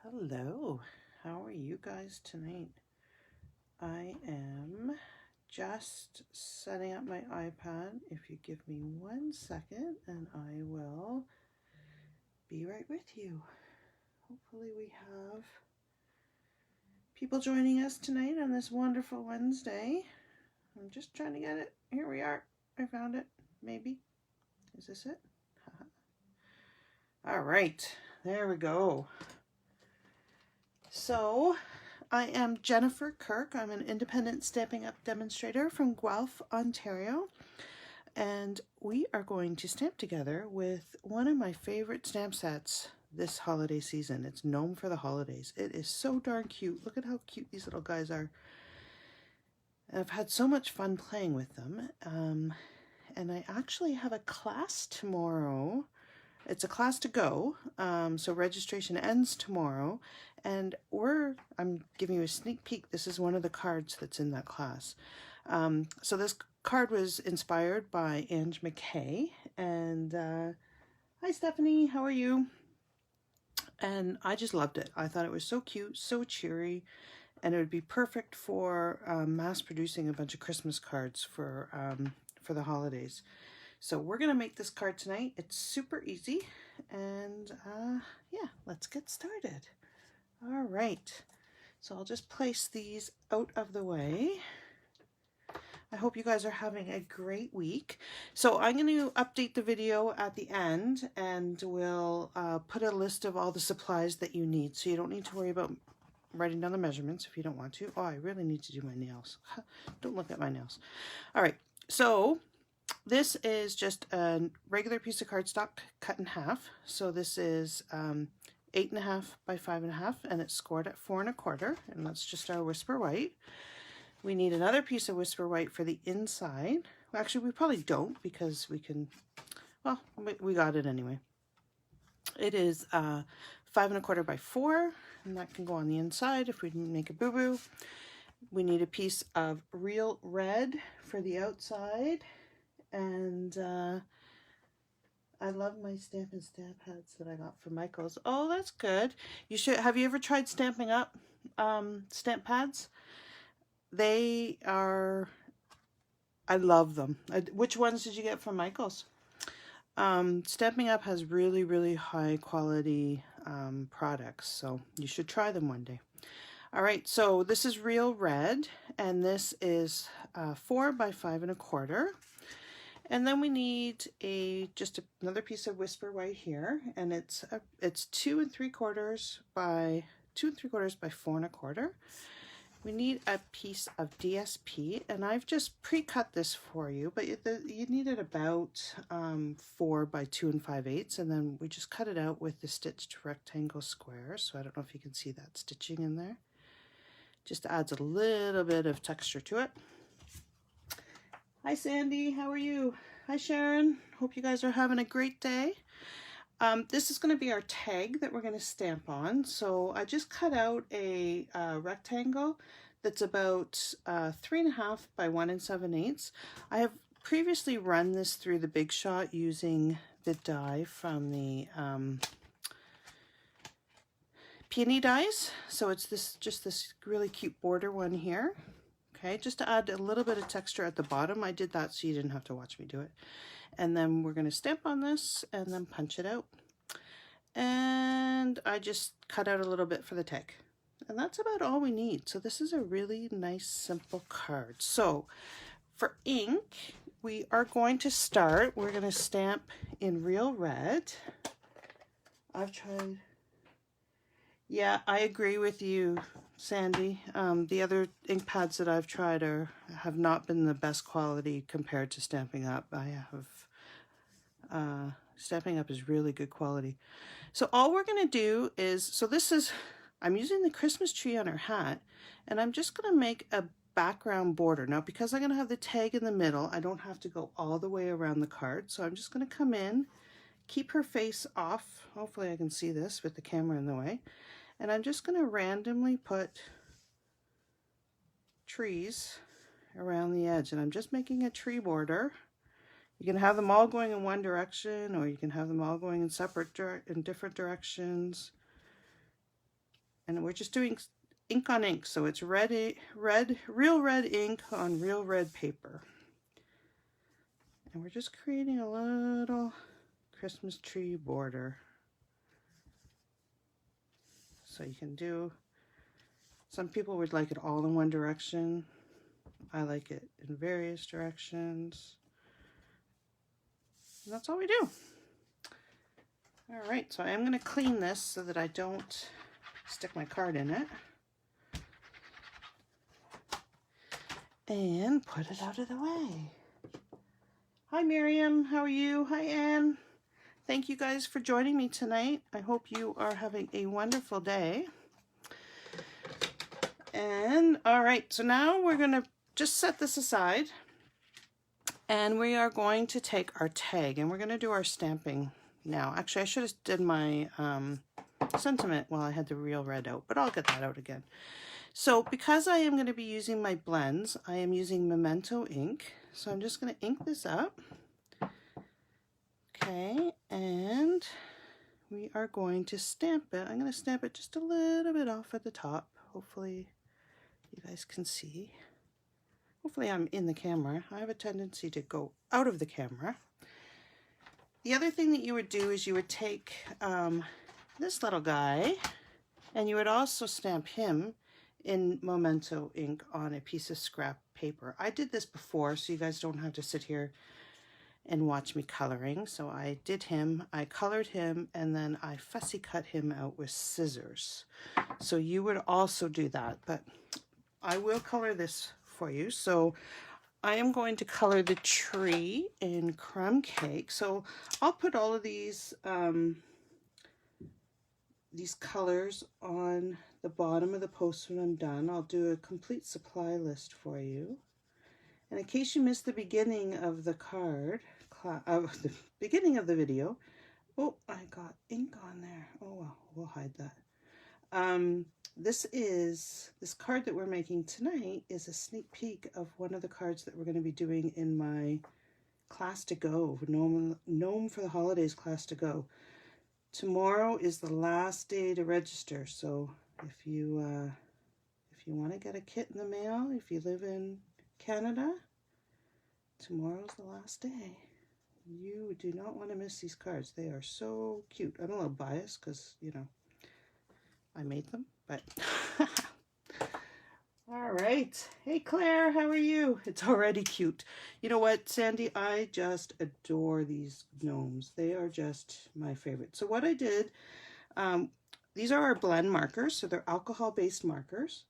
Hello, how are you guys tonight? I am just setting up my iPad. If you give me 1 second and I will be right with you. Hopefully we have people joining us tonight on this wonderful Wednesday. I'm just trying to get it. Here we are. I found it. Maybe. Is this it? All right, there we go. So, I am Jennifer Kirk. I'm an independent Stampin' Up! Demonstrator from Guelph, Ontario. And we are going to stamp together with one of my favorite stamp sets this holiday season. It's Gnome for the Holidays. It is so darn cute. Look at how cute these little guys are. I've had so much fun playing with them. And I actually have a class tomorrow. It's a class to go, so registration ends tomorrow, and I'm giving you a sneak peek. This is one of the cards that's in that class. So this card was inspired by Ange McKay, and hi Stephanie, how are you? And I just loved it. I thought it was so cute, so cheery, and it would be perfect for mass producing a bunch of Christmas cards for the holidays. So we're going to make this card tonight. It's super easy, and yeah, let's get started. All right, so I'll just place these out of the way. I hope you guys are having a great week. So I'm going to update the video at the end, and we'll put a list of all the supplies that you need, so you don't need to worry about writing down the measurements if you don't want to. Oh, I really need to do my nails. Don't look at my nails. All right, so this is just a regular piece of cardstock cut in half. So this is 8.5 by 5.5, and it's scored at 4 1/4, and that's just our Whisper White. We need another piece of Whisper White for the inside. Well, actually, we probably don't, because we can, well, we got it anyway. It is 5 1/4 by 4, and that can go on the inside if we make a boo-boo. We need a piece of real red for the outside. And I love my Stampin' Stamp pads that I got from Michael's. Oh, that's good. You should. Have you ever tried Stampin' Up! Stamp pads? They are, I love them. Which ones did you get from Michael's? Stampin' Up! Has really, really high quality products, so you should try them one day. All right, so this is real red, and this is 4 by 5 1/4. And then we need just another piece of Whisper White here, and it's 2 3/4 by 4 1/4. We need a piece of DSP, and I've just pre-cut this for you, but you need it about 4 by 2 5/8, and then we just cut it out with the stitched rectangle square. So I don't know if you can see that stitching in there. Just adds a little bit of texture to it. Hi Sandy, how are you? Hi Sharon, hope you guys are having a great day. This is going to be our tag that we're going to stamp on. So I just cut out a rectangle that's about 3.5 by 1 7/8. I have previously run this through the Big Shot using the die from the peony dies. So it's just this really cute border one here. Okay, just to add a little bit of texture at the bottom. I did that so you didn't have to watch me do it. And then we're going to stamp on this and then punch it out. And I just cut out a little bit for the tag. And that's about all we need. So this is a really nice, simple card. So for ink, we are going to start. We're going to stamp in real red. I've tried. Yeah, I agree with you, Sandy. The other ink pads that I've tried have not been the best quality compared to Stampin' Up. Stampin' Up is really good quality. So all we're going to do is, I'm using the Christmas tree on her hat, and I'm just going to make a background border. Now, because I'm going to have the tag in the middle, I don't have to go all the way around the card. So I'm just going to come in, keep her face off. Hopefully I can see this with the camera in the way. And I'm just going to randomly put trees around the edge. And I'm just making a tree border. You can have them all going in one direction, or you can have them all going in different directions. And we're just doing ink on ink, so it's real red ink on real red paper. And we're just creating a little Christmas tree border. So you can do, some people would like it all in one direction. I like it in various directions. And that's all we do. All right, so I'm going to clean this so that I don't stick my card in it. And put it out of the way. Hi Miriam, how are you? Hi Anne. Thank you guys for joining me tonight. I hope you are having a wonderful day. And all right, so now we're going to just set this aside. And we are going to take our tag and we're going to do our stamping now. Actually, I should have did my sentiment while I had the real red out, but I'll get that out again. So because I am going to be using my blends, I am using Memento ink. So I'm just going to ink this up. Okay, and we are going to stamp it. I'm going to stamp it just a little bit off at the top. Hopefully you guys can see. Hopefully I'm in the camera. I have a tendency to go out of the camera. The other thing that you would do is you would take this little guy and you would also stamp him in Memento ink on a piece of scrap paper. I did this before, so you guys don't have to sit here and watch me coloring. So I did him, I colored him, and then I fussy cut him out with scissors. So you would also do that, but I will color this for you. So I am going to color the tree in crumb cake. So I'll put all of these colors on the bottom of the post when I'm done. I'll do a complete supply list for you. And in case you missed the beginning of the card, the beginning of the video, oh, I got ink on there. Oh well, we'll hide that. This card that we're making tonight is a sneak peek of one of the cards that we're going to be doing in my class to go, Gnome for the Holidays class to go. Tomorrow is the last day to register, so if you want to get a kit in the mail, if you live in Canada, tomorrow's the last day. You do not want to miss these cards. They are so cute. I'm a little biased because, you know, I made them, but all right. Hey Claire, how are you? It's already cute. You know what, Sandy? I just adore these gnomes. They are just my favorite. So what I did, these are our blend markers, so they're alcohol-based markers.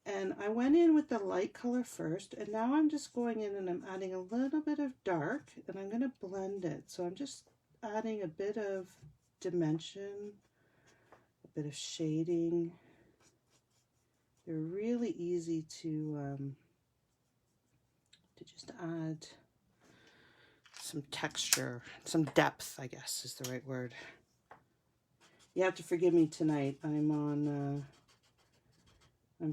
And I went in with the light color first, and now I'm just going in and I'm adding a little bit of dark, and I'm going to blend it. So I'm just adding a bit of dimension, a bit of shading. They're really easy to just add some texture, some depth, I guess is the right word. You have to forgive me tonight. I'm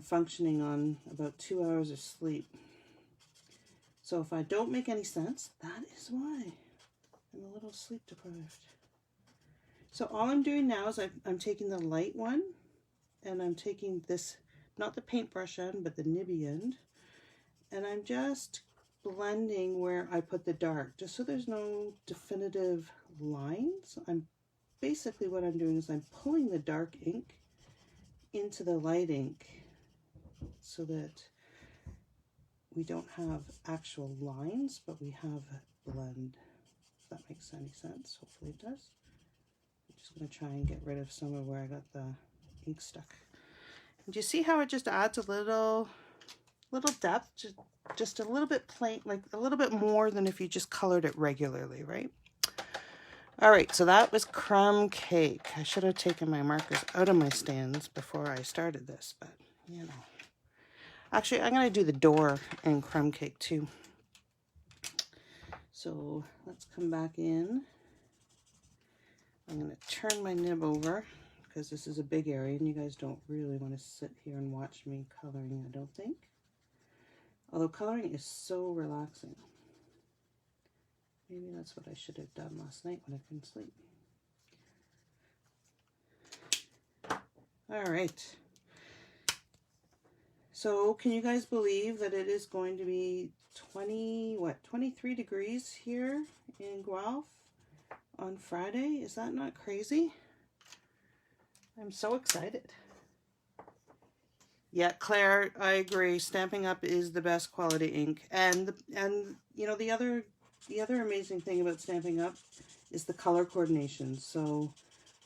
functioning on about 2 hours of sleep. So if I don't make any sense, that is why. I'm a little sleep deprived. So all I'm doing now is I'm taking the light one, and I'm taking this, not the paintbrush end, but the nibby end, and I'm just blending where I put the dark, just so there's no definitive lines. Basically what I'm doing is I'm pulling the dark ink into the light ink so that we don't have actual lines, but we have a blend. If that makes any sense, hopefully it does. I'm just going to try and get rid of some of where I got the ink stuck. And do you see how it just adds a little depth, just a little bit plain, like a little bit more than if you just colored it regularly, right? All right, so that was crumb cake. I should have taken my markers out of my stands before I started this, but you know. Actually, I'm going to do the door in crumb cake too. So let's come back in. I'm going to turn my nib over because this is a big area and you guys don't really want to sit here and watch me coloring, I don't think. Although coloring is so relaxing. Maybe that's what I should have done last night when I couldn't sleep. All right. So can you guys believe that it is going to be 23 degrees here in Guelph on Friday? Is that not crazy? I'm so excited. Yeah, Claire, I agree. Stampin' Up is the best quality ink. And you know, the other amazing thing about Stampin' Up is the color coordination. So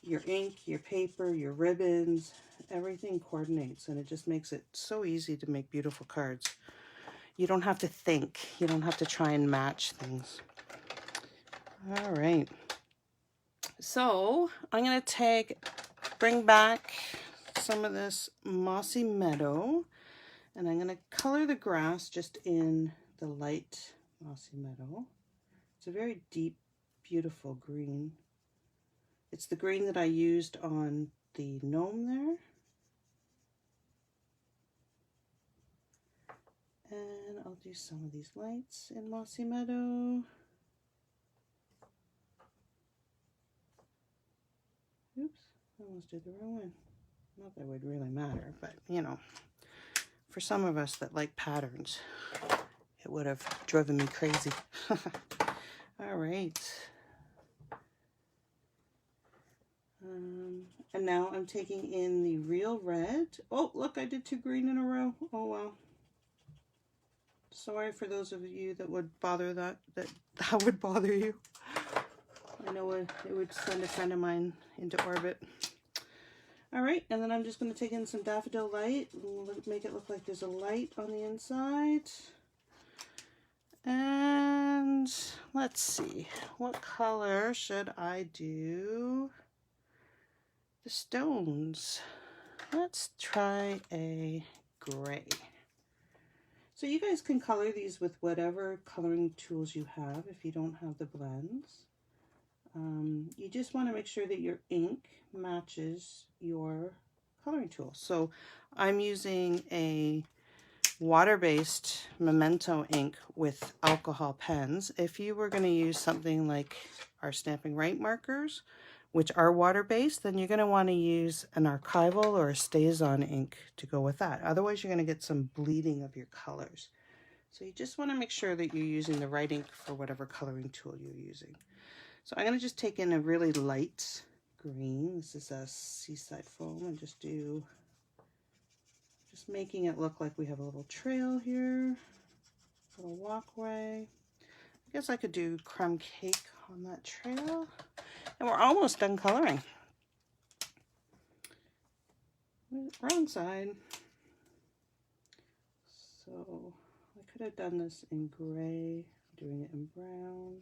your ink, your paper, your ribbons, everything coordinates, and it just makes it so easy to make beautiful cards. You don't have to think. You don't have to try and match things. All right. So I'm going to bring back some of this mossy meadow, and I'm going to color the grass just in the light mossy meadow. It's a very deep, beautiful green. It's the green that I used on the gnome there. And I'll do some of these lights in mossy meadow. Oops, I almost did the wrong one. Not that it would really matter, but you know, for some of us that like patterns, it would have driven me crazy. All right. And now I'm taking in the real red. Oh, look, I did 2 green in a row. Oh, wow. Sorry for those of you that would bother that would bother you. I know it would send a friend of mine into orbit. All right, and then I'm just going to take in some daffodil light and make it look like there's a light on the inside. And let's see, what color should I do the stones? Let's try a gray. So you guys can color these with whatever coloring tools you have if you don't have the blends. You just want to make sure that your ink matches your coloring tool. So I'm using a water-based memento ink with alcohol pens. If you were going to use something like our Stamping Right markers, which are water-based, then you're going to want to use an archival or a StazOn ink to go with that. Otherwise, you're going to get some bleeding of your colors. So you just want to make sure that you're using the right ink for whatever coloring tool you're using. So I'm going to just take in a really light green. This is a seaside foam, and just making it look like we have a little trail here, a little walkway. I guess I could do crumb cake on that trail. And we're almost done coloring. Wrong side. So I could have done this in gray, doing it in brown.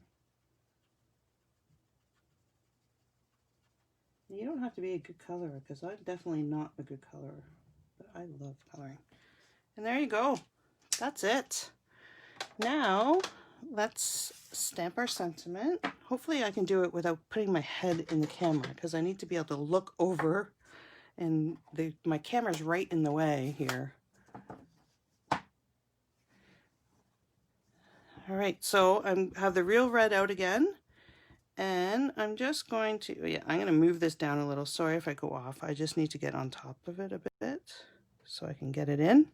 You don't have to be a good colorer, because I'm definitely not a good colorer, but I love coloring. And there you go. That's it. Now let's stamp our sentiment. Hopefully I can do it without putting my head in the camera, because I need to be able to look over, and my camera's right in the way here. All right, so I have the real red out again. And I'm just going to, I'm going to move this down a little. Sorry if I go off. I just need to get on top of it a bit so I can get it in.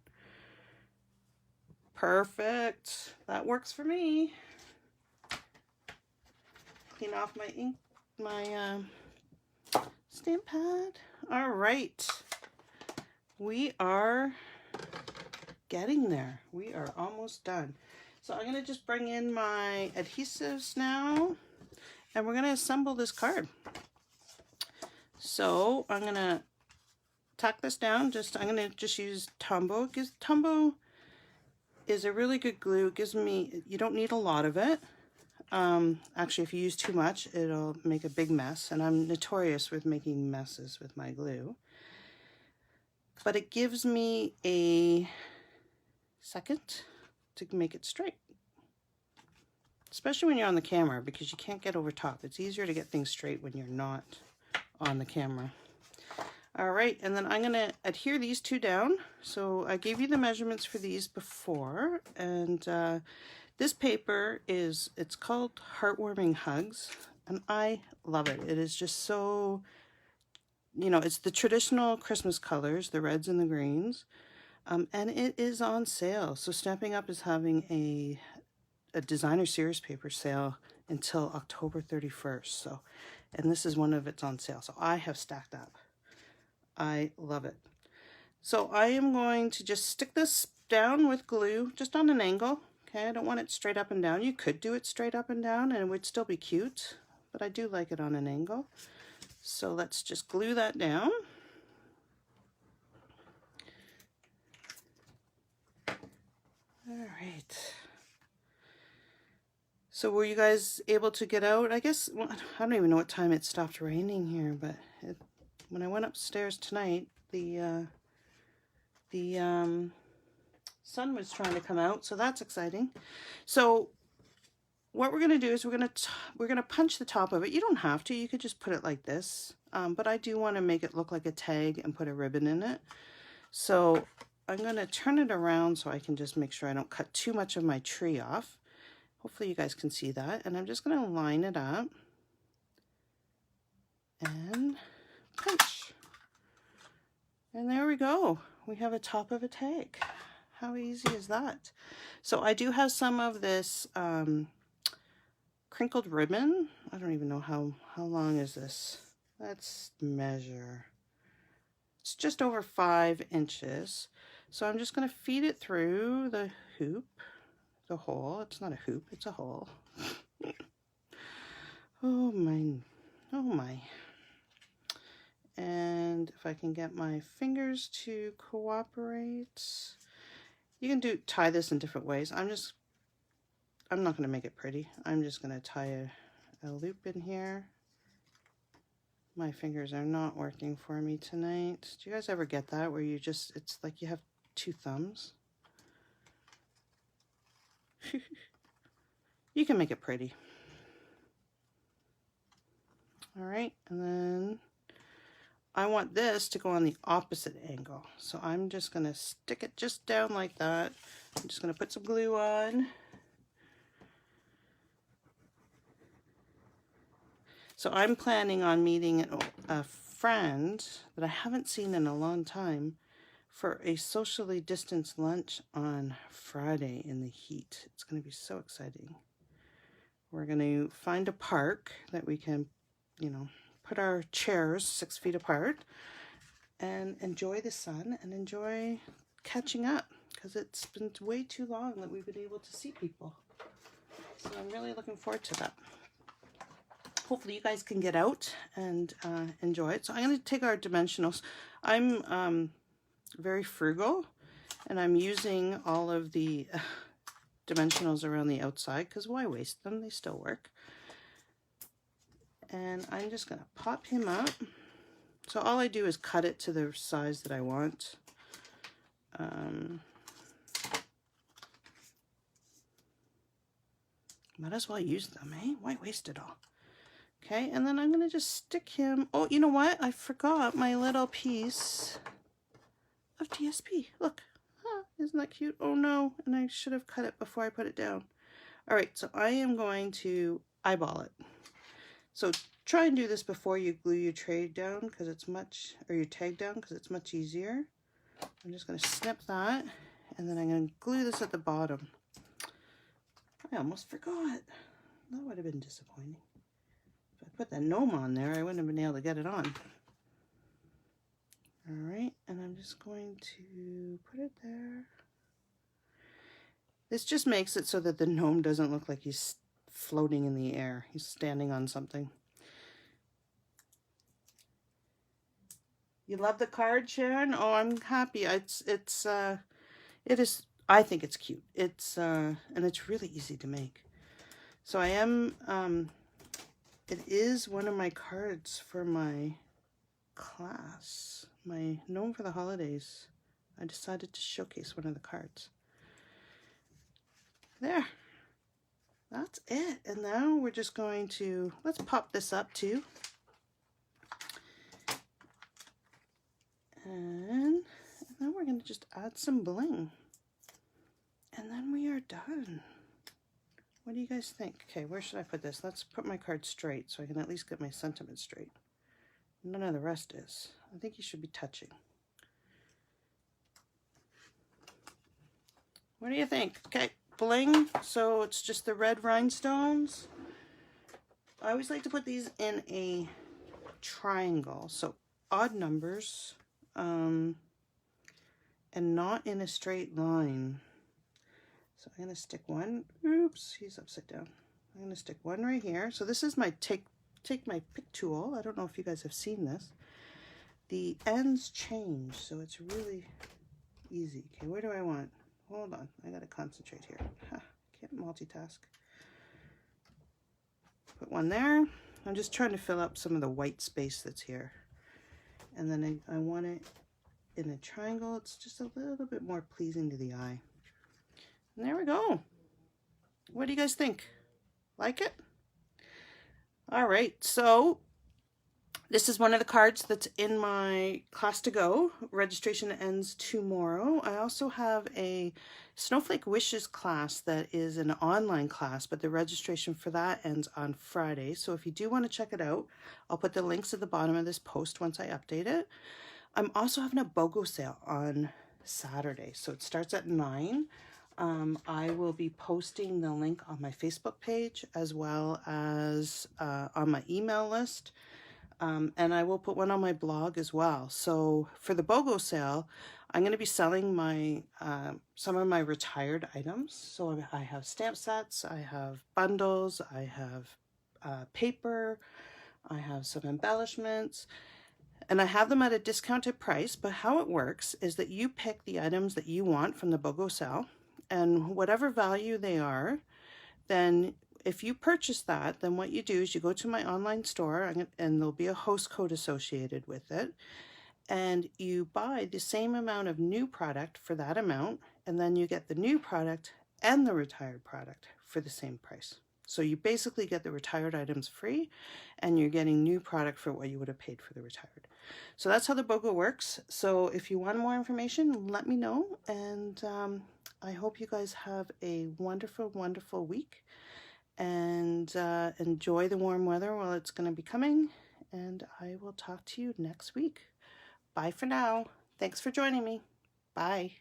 Perfect. That works for me. Clean off my ink, my stamp pad. All right. We are getting there. We are almost done. So I'm going to just bring in my adhesives now. And we're going to assemble this card. So I'm going to tack this down. I'm going to just use Tombow. Tombow is a really good glue. It gives me, you don't need a lot of it. Actually, if you use too much, it'll make a big mess. And I'm notorious with making messes with my glue. But it gives me a second to make it straight. Especially when you're on the camera, because you can't get over top. It's easier to get things straight when you're not on the camera. All right, and then I'm going to adhere these two down. So I gave you the measurements for these before, and this paper it's called Heartwarming Hugs, and I love it. It is just so you know, it's the traditional Christmas colors, the reds and the greens, and it is on sale. So Stamping Up is having a designer series paper sale until October 31st. So, and this is one of it's on sale. So I have stacked up. I love it. So I am going to just stick this down with glue, just on an angle. Okay, I don't want it straight up and down. You could do it straight up and down and it would still be cute, but I do like it on an angle. So let's just glue that down. All right. So were you guys able to get out? I guess, well, I don't even know what time it stopped raining here, but when I went upstairs tonight, the sun was trying to come out, so that's exciting. So what we're going to do is we're going to punch the top of it. You don't have to. You could just put it like this. But I do want to make it look like a tag and put a ribbon in it. So I'm going to turn it around so I can just make sure I don't cut too much of my tree off. Hopefully you guys can see that. And I'm just going to line it up and punch. And there we go. We have a top of a tag. How easy is that? So I do have some of this crinkled ribbon. I don't even know how long is this. Let's measure. It's just over 5 inches. So I'm just going to feed it through the hoop, the hole. It's not a hoop, it's a hole. Oh my, oh my. And if I can get my fingers to cooperate, you can tie this in different ways. I'm not going to make it pretty. I'm just going to tie a loop in here. My fingers are not working for me tonight. Do you guys ever get that where it's like you have 2 thumbs? You can make it pretty. All right, and then I want this to go on the opposite angle. So I'm just going to stick it just down like that. I'm just going to put some glue on. So I'm planning on meeting a friend that I haven't seen in a long time for a socially distanced lunch on Friday in the heat. It's going to be so exciting. We're going to find a park that we can, you know, put our chairs 6 feet apart and enjoy the sun and enjoy catching up, because it's been way too long that we've been able to see people. So I'm really looking forward to that. Hopefully you guys can get out and enjoy it. So I'm going to take our dimensionals. I'm very frugal, and I'm using all of the dimensionals around the outside, because why waste them? They still work. And I'm just going to pop him up. So all I do is cut it to the size that I want. Might as well use them, eh? Why waste it all? Okay, and then I'm going to just stick him. Oh, you know what? I forgot my little piece of TSP. Look. Huh, isn't that cute? Oh no, and I should have cut it before I put it down. All right, so I am going to eyeball it. So try and do this before you glue your tag down, because it's much, or your tag down, because it's much easier. I'm just going to snip that, and then I'm going to glue this at the bottom. I almost forgot. That would have been disappointing. If I put that gnome on there, I wouldn't have been able to get it on. All right, and I'm just going to put it there. This just makes it so that the gnome doesn't look like he's floating in the air. He's standing on something. You love the card, Sharon? Oh, I'm happy. It is. I think it's cute. And it's really easy to make. So I am. It is one of my cards for my class, my Gnome for the Holidays. I decided to showcase one of the cards. There. That's it. And now we're just going to, let's pop this up too. And then we're going to just add some bling. And then we are done. What do you guys think? Okay, where should I put this? Let's put my card straight so I can at least get my sentiment straight. None of the rest is. I think you should be touching. What do you think? Okay, bling. So it's just the red rhinestones. I always like to put these in a triangle, so odd numbers, and not in a straight line. So I'm going to stick one. Oops, he's upside down. I'm going to stick one right here. So this is my take my pick tool. I don't know if you guys have seen this. The ends change, so it's really easy. Okay, where do I want? Hold on, I got to concentrate here. Can't multitask. Put one there. I'm just trying to fill up some of the white space that's here. And then I want it in a triangle. It's just a little bit more pleasing to the eye. And there we go. What do you guys think? Like it? All right, so this is one of the cards that's in my class to go. Registration ends tomorrow. I also have a Snowflake Wishes class that is an online class, but the registration for that ends on Friday. So if you do want to check it out, I'll put the links at the bottom of this post once I update it. I'm also having a BOGO sale on Saturday, so it starts at 9. I will be posting the link on my Facebook page as well as on my email list. And I will put one on my blog as well. So for the BOGO sale, I'm going to be selling my some of my retired items. So I have stamp sets, I have bundles, I have paper, I have some embellishments, and I have them at a discounted price. But how it works is that you pick the items that you want from the BOGO sale, and whatever value they are, then if you purchase that, then what you do is you go to my online store, and there'll be a host code associated with it, and you buy the same amount of new product for that amount, and then you get the new product and the retired product for the same price. So you basically get the retired items free, and you're getting new product for what you would have paid for the retired. So that's how the BOGO works. So if you want more information, let me know, and I hope you guys have a wonderful, wonderful week. And enjoy the warm weather while it's going to be coming, and I will talk to you next week. Bye for now. Thanks for joining me. Bye.